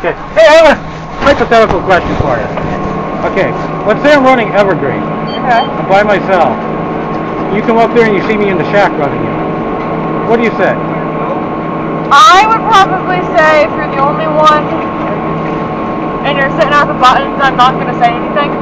Okay. Hey, I have a hypothetical question for you. Okay, let's say I'm running Evergreen. Okay. I'm by myself. You come up there and you see me in the shack running it. What do you say? I would probably say if you're the only one and you're sitting at the buttons, I'm not going to say anything.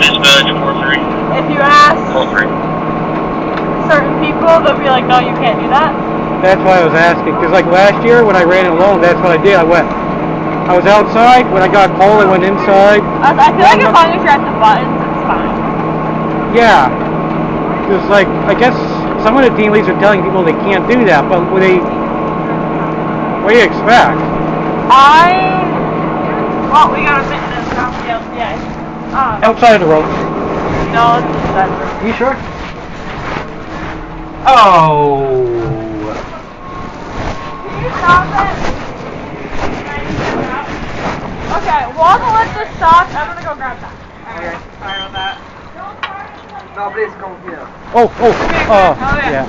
Dispatch 4-3. If you ask 4-3. certain people, they'll be like, no, you can't do that. That's why I was asking, because like last year when I ran it alone, that's what I did. I was outside. When I got cold, I went inside. I feel like as long as you're at the buttons, it's fine. Yeah, because like I guess some of the team leads are telling people they can't do that, but what do you expect? Well, we got a minute and a half to LCA. Outside of the road. No, it's inside the road. You sure? Oh. Can you stop it? Okay, while the lift is stopped, I'm gonna go grab that. Alright, sorry about that. No, please come here. Yeah.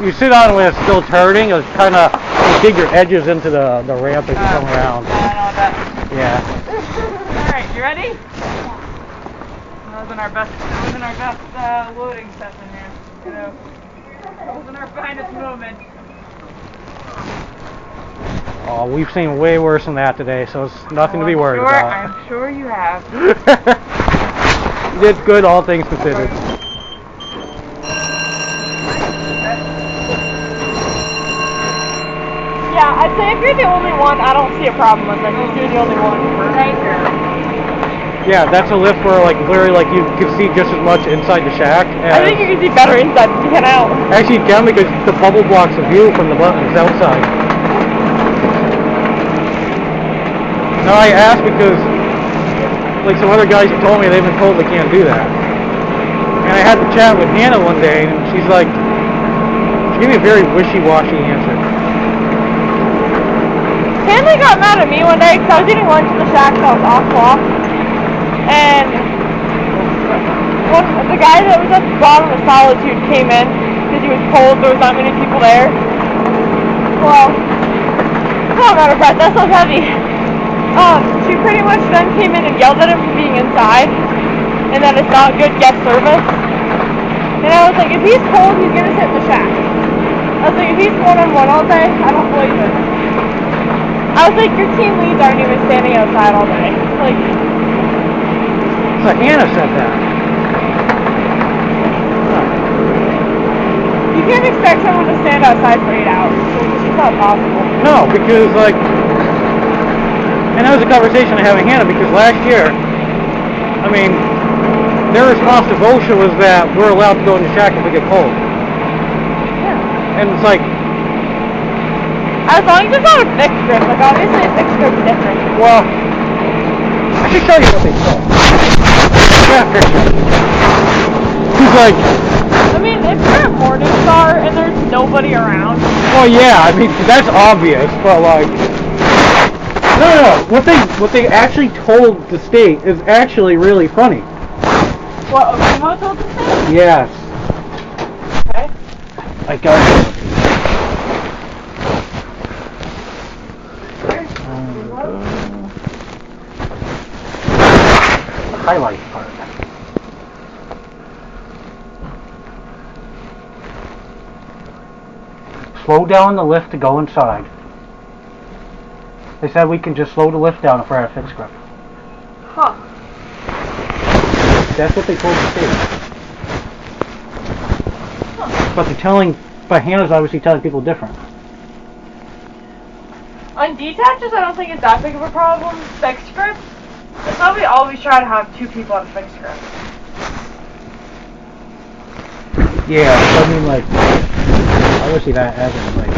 You sit on it when it's still turning. It's kind of you dig your edges into the ramp as you come around. I know that. Yeah. Alright, you ready? That wasn't our best loading session here. You know, that wasn't our finest moment. Oh, we've seen way worse than that today, so it's nothing to be worried about. I'm sure you have. You did good, all things considered. Yeah, I'd say if you're the only one, I don't see a problem with it. If you're the only one, right here. Yeah, that's a lift where like literally like you can see just as much inside the shack. I think you can see better inside than you can out. Actually, you can because the bubble blocks the view from the buttons outside. No, I asked because like some other guys told me they've been told they can't do that. And I had to chat with Hannah one day, and she's like, she gave me a very wishy-washy answer. Stanley got mad at me one day because I was eating lunch in the shack, so I was off clock. And the guy that was at the bottom of Solitude came in because he was cold, there was not many people there. Well, oh, matter of fact, that sounds heavy. She pretty much then came in and yelled at him for being inside and that it's not good guest service. And I was like, if he's cold, he's gonna sit in the shack. I was like, if he's one-on-one all day, I don't believe it. I was like, your team leads aren't even standing outside all day. Like, so Hannah said that. You can't expect someone to stand outside for 8 hours. It's just not possible. No, because like, and that was a conversation I had with Hannah because last year, I mean, their response to VOSHA was that we're allowed to go in the shack if we get cold. Yeah. And it's like, as long as it's not a fixed grip, like obviously a fixed grip's different. well, I should show you what they said. Yeah, he's like, I mean, if you're at Morningstar and there's nobody around. well, yeah, I mean that's obvious, but like, no. What they actually told the state is actually really funny. What Okemo told the state? Yes. Okay. I got it. Highlight part. Slow down the lift to go inside. They said we can just slow the lift down if we're at a fixed grip. Huh. That's what they told the state. Huh. But Hannah's obviously telling people different. On detaches, I don't think it's that big of a problem. Fixed grip, it's probably always try to have 2 people on a fixed grip. Yeah, I mean like, obviously that hasn't like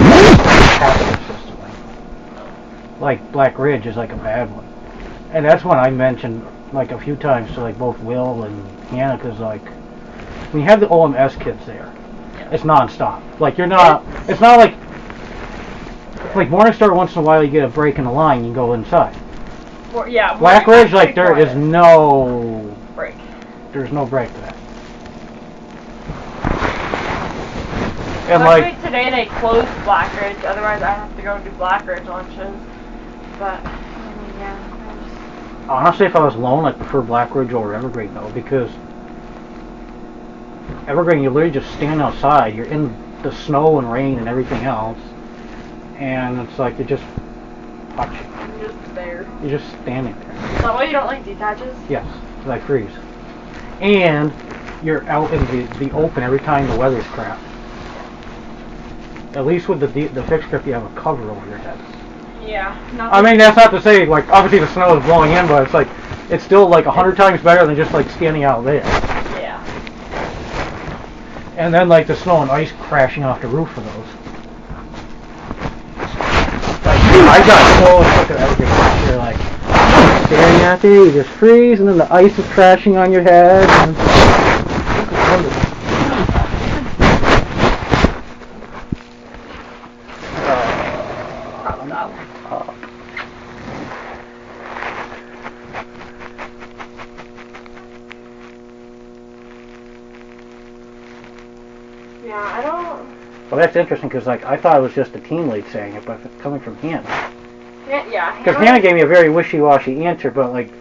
happened consistently. Like Black Ridge is like a bad one, and that's one I mentioned like a few times to like both Will and Hannah, because like when you have the OMS kids there, it's non-stop. Like you're not, it's not like Morningstar once in a while you get a break in the line, you go inside. Yeah. Black Ridge, like there is no break. There's no break to that. And Luckily today they closed Black Ridge, otherwise I have to go do Black Ridge lunches. But, I mean, yeah. honestly, if I was alone, I'd prefer Black Ridge over Evergreen, though, because Evergreen, you literally just stand outside. You're in the snow and rain and everything else, and it's like you're just watching. You're just there. You're just standing there. Is that why you don't like detaches? Yes, because I freeze. And you're out in the open every time the weather's crap. At least with the fixed grip, you have a cover over your head. Yeah. I mean, that's not to say, like, obviously the snow is blowing in, but it's like, it's still like 100 times better than just like standing out there. Yeah. And then like the snow and ice crashing off the roof of those. Like, I got so sick of everything. You're like staring at there, you just freeze, and then the ice is crashing on your head. And Yeah, I don't... Well, that's interesting because like I thought it was just the team lead saying it, but if it's coming from Hannah. Yeah. Because Hannah gave me a very wishy-washy answer, but like,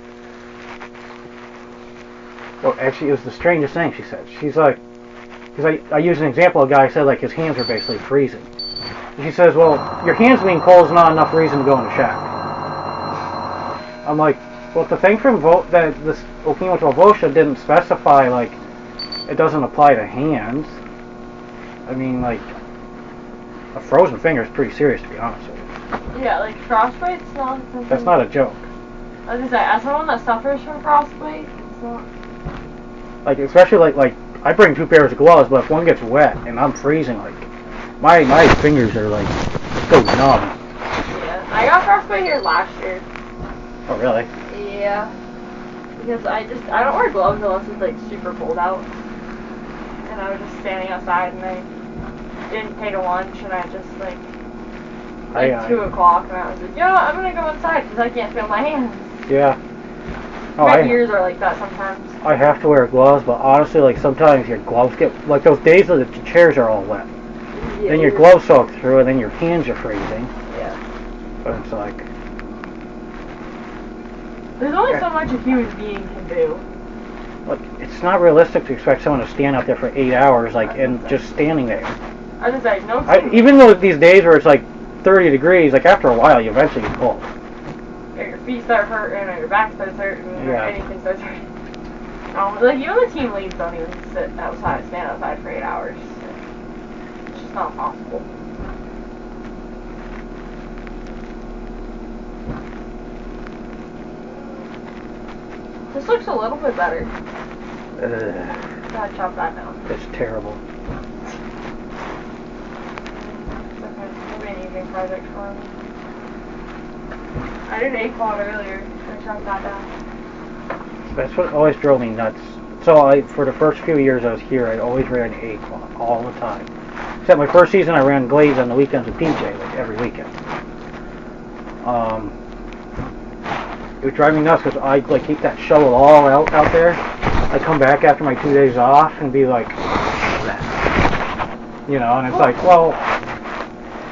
well, actually, it was the strangest thing she said. She's like, because I used an example. A guy said like his hands are basically freezing. And she says, well, your hands being cold is not enough reason to go in the shack. I'm like, well, the thing from that this Okemo to Vosha didn't specify like it doesn't apply to hands. I mean, like, a frozen finger is pretty serious, to be honest with you. Yeah, like frostbite's not something... That's not a joke. I was gonna say, as someone that suffers from frostbite, it's not... Like, especially like I bring 2 pairs of gloves, but if one gets wet and I'm freezing, like, my fingers are like go numb. Yeah, I got frostbite here last year. Oh, really? Yeah. Because I don't wear gloves unless it's like super cold out. And I was just standing outside and I didn't pay to lunch and I just like 2 o'clock and I was like, yeah, I'm gonna go inside because I can't feel my hands. Yeah. Oh, My ears are like that sometimes. I have to wear gloves, but honestly, like sometimes your gloves get like those days that the chairs are all wet. Yeah, then your gloves soak through, and then your hands are freezing. Yeah. But it's like there's only so much a human being can do. Like, it's not realistic to expect someone to stand out there for 8 hours, like, and just standing there. I was like, no. Even though these days where it's like 30 degrees, like after a while, you eventually get cold. Or your feet start hurting, or your back starts hurting, or anything starts hurting. Like even the team leads don't even stand outside for 8 hours. It's just not possible. This looks a little bit better. Gotta chop that down. It's terrible. It's okay. It'll be an evening project for me. I did an A-quad earlier. I chopped that down. That's what always drove me nuts. So for the first few years I was here, I always ran A-quad all the time. Except my first season, I ran Glades on the weekends with PJ, like every weekend. It would drive me nuts because I like keep that shovel all out there. I come back after my 2 days off and be like, you know, and it's like, well.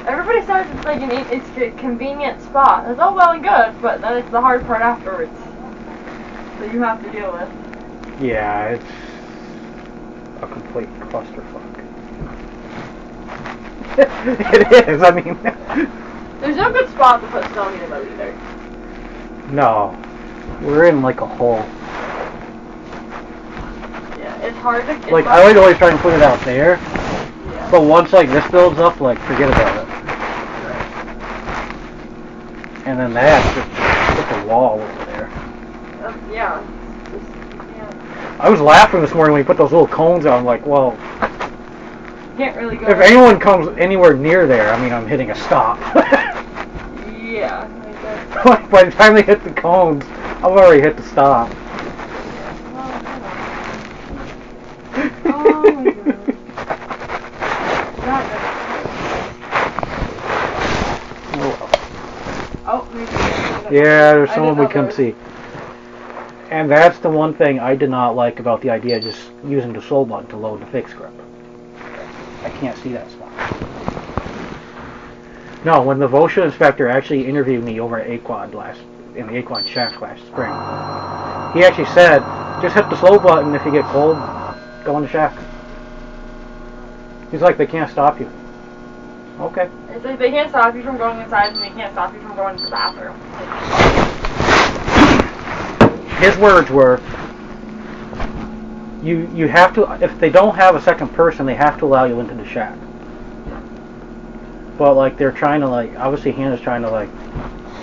Everybody says it's like it's a convenient spot. It's all well and good, but then it's the hard part afterwards that you have to deal with. Yeah, it's a complete clusterfuck. It is. I mean, there's no good spot to put Stony in though either. No, we're in like a hole. Yeah, it's hard to. Like I would always try and put it out there, but once like this builds up, like forget about it. And then that's just a wall over there. Yeah. I was laughing this morning when you put those little cones out. I'm like, well, can't really go. If anyone comes anywhere near there, I mean, I'm hitting a stop. Yeah. Like, by the time they hit the cones, I've already hit the stop. Oh my god. Oh, yeah, there's someone we couldn't see. And that's the one thing I did not like about the idea of just using the soul button to load the fixed grip. I can't see that spot. No, when the VOSHA inspector actually interviewed me over at Aquad in the Aquad shaft last spring, he actually said, just hit the slow button if you get cold, go in the shaft. He's like, they can't stop you. Okay. It's like they can't stop you from going inside and they can't stop you from going to the bathroom. His words were, you have to, if they don't have a second person, they have to allow you into the shack. But like they're trying to like, obviously Hannah's trying to like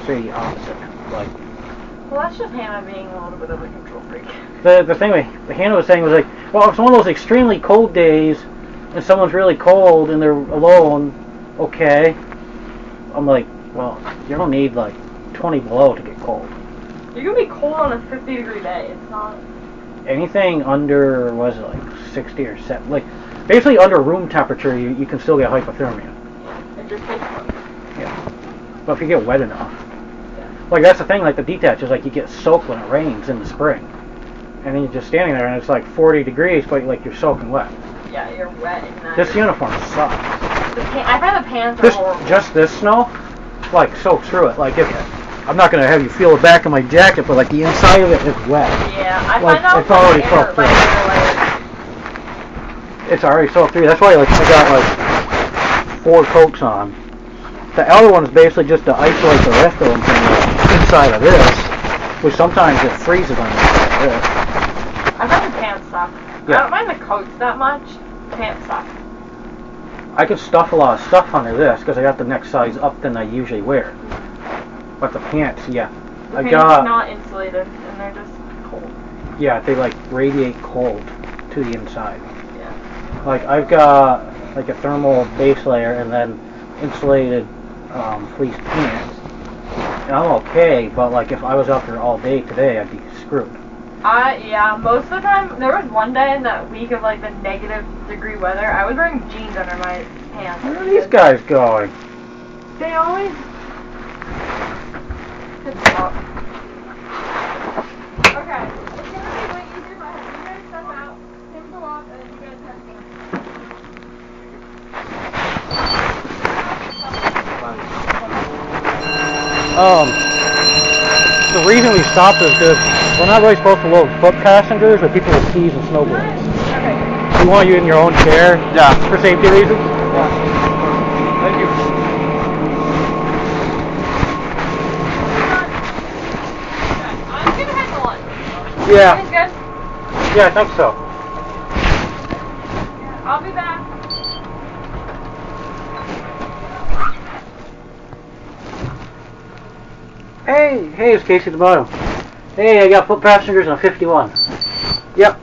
say the opposite. Like, well, that's just Hannah being a little bit of a control freak. The thing Hannah was saying was like, well, if it's one of those extremely cold days and someone's really cold and they're alone, okay. I'm like, well, you don't need like 20 below to get cold. You can be cold on a 50-degree day. It's not anything under, was it like 60 or 70? Like basically under room temperature, you can still get hypothermia. It just takes work. Yeah. But if you get wet enough. Yeah. Like that's the thing, like the detach is like you get soaked when it rains in the spring. And then you're just standing there and it's like 40 degrees, but like you're soaking wet. Yeah, you're wet and that. This uniform sucks. I find the pants are horrible. Just this snow, like soaks through it. Like I'm not gonna have you feel the back of my jacket, but like the inside of it is wet. Yeah, I like, find out it's already soaked through. It's already soaked through. That's why like I got like 4 coats on. The outer one is basically just to isolate the rest of them from the inside of this, which sometimes it freezes on the inside of this. I find the pants suck. Yeah. I don't mind the coats that much. The pants suck. I can stuff a lot of stuff under this because I got the next size up than I usually wear. But the pants, yeah. The pants are not insulated and they're just cold. Yeah, they like radiate cold to the inside. Yeah. Like I've got like a thermal base layer and then insulated fleece pants. And I'm okay, but like if I was out there all day today, I'd be screwed. Yeah, most of the time, there was one day in that week of like the -degree weather, I was wearing jeans under my pants. Where are these guys going? They always piss me off. Okay, it's gonna be way easier if I have you guys step out, him go up, and then you guys have me. The reason we stopped is because we're not really supposed to load foot passengers or people with skis and snowboards. Okay. We want you in your own chair. Yeah. For safety reasons. Yeah. Thank you. I'm gonna head to lunch. Yeah. You guys Yeah, I think so. good? I'll be back. Hey, it's Casey at the bottom. Hey, I got foot passengers on 51. Yep.